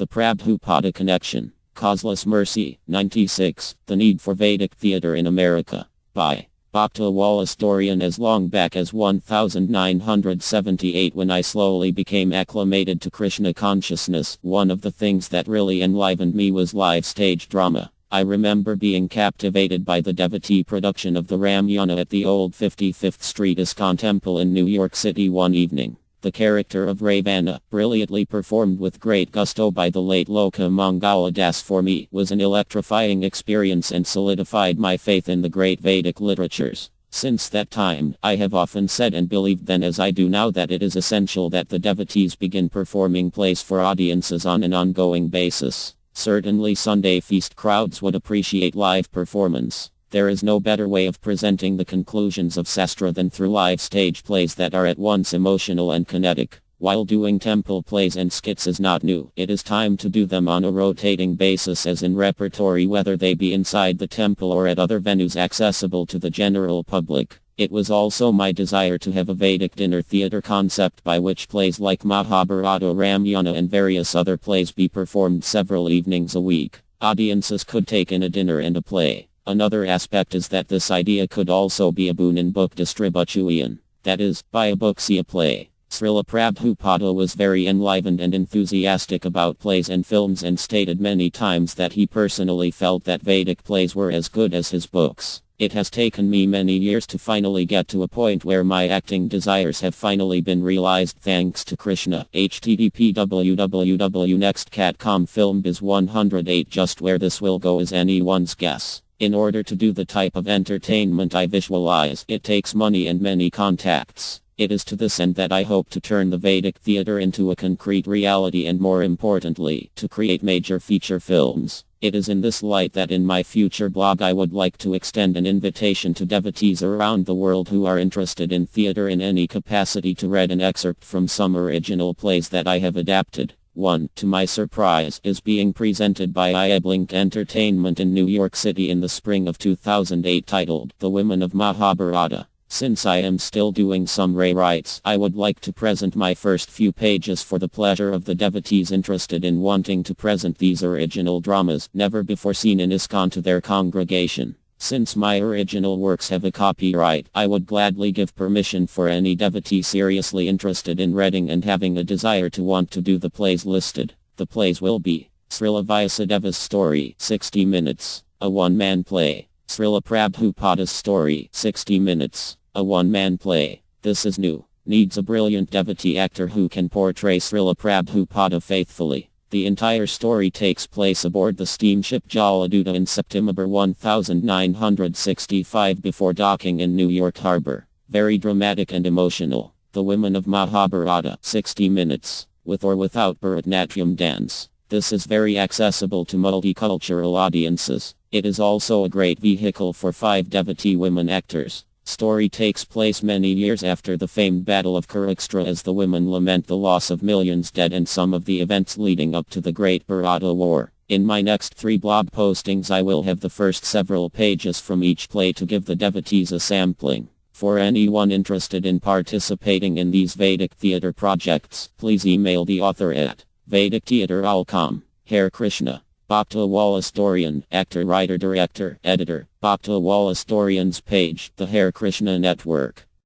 The Prabhupada Connection. Causeless Mercy. 96. The Need for Vedic Theatre in America. By Bhakta historian. As long back as 1978, when I slowly became acclimated to Krishna consciousness, one of the things that really enlivened me was live stage drama. I remember being captivated by the devotee production of the Ramayana at the old 55th Street ISKCON Temple in New York City one evening. The character of Ravana, brilliantly performed with great gusto by the late Loka Mangala Das, for me was an electrifying experience and solidified my faith in the great Vedic literatures. Since that time, I have often said and believed then as I do now that it is essential that the devotees begin performing plays for audiences on an ongoing basis. Certainly Sunday feast crowds would appreciate live performance. There is no better way of presenting the conclusions of Sastra than through live stage plays that are at once emotional and kinetic. While doing temple plays and skits is not new, it is time to do them on a rotating basis as in repertory, whether they be inside the temple or at other venues accessible to the general public. It was also my desire to have a Vedic dinner theatre concept by which plays like Mahabharata, Ramayana and various other plays be performed several evenings a week. Audiences could take in a dinner and a play. Another aspect is that this idea could also be a boon in book distribution. That is, buy a book, see a play. Srila Prabhupada was very enlivened and enthusiastic about plays and films and stated many times that he personally felt that Vedic plays were as good as his books. It has taken me many years to finally get to a point where my acting desires have finally been realized thanks to Krishna. http www.nextcat.com. Film Biz 108. Just where this will go is anyone's guess. In order to do the type of entertainment I visualize, it takes money and many contacts. It is to this end that I hope to turn the Vedic theatre into a concrete reality and, more importantly, to create major feature films. It is in this light that in my future blog I would like to extend an invitation to devotees around the world who are interested in theatre in any capacity to read an excerpt from some original plays that I have adapted. One, to my surprise, is being presented by iBlink Entertainment in New York City in the spring of 2008, titled The Women of Mahabharata. Since I am still doing some rewrites, I would like to present my first few pages for the pleasure of the devotees interested in wanting to present these original dramas, never before seen in ISKCON, to their congregation. Since my original works have a copyright, I would gladly give permission for any devotee seriously interested in reading and having a desire to want to do the plays listed. The plays will be Srila Vyasadeva's Story, 60 minutes, a one-man play. Srila Prabhupada's Story, 60 minutes, a one-man play. This is new. Needs a brilliant devotee actor who can portray Srila Prabhupada faithfully. The entire story takes place aboard the steamship Jaladuta in September 1965 before docking in New York Harbor. Very dramatic and emotional. The Women of Mahabharata, 60 minutes, with or without Bharatanatyam dance. This is very accessible to multicultural audiences. It is also a great vehicle for 5 devotee women actors. Story takes place many years after the famed Battle of Kurukshetra as the women lament the loss of millions dead and some of the events leading up to the Great Bharata War. In my next 3 blog postings I will have the first several pages from each play to give the devotees a sampling. For anyone interested in participating in these Vedic theatre projects, please email the author at vedictheatre.com. Hare Krishna. Bhakta historian, actor, writer, director, editor. Bhakta historian's page, the Hare Krishna Network.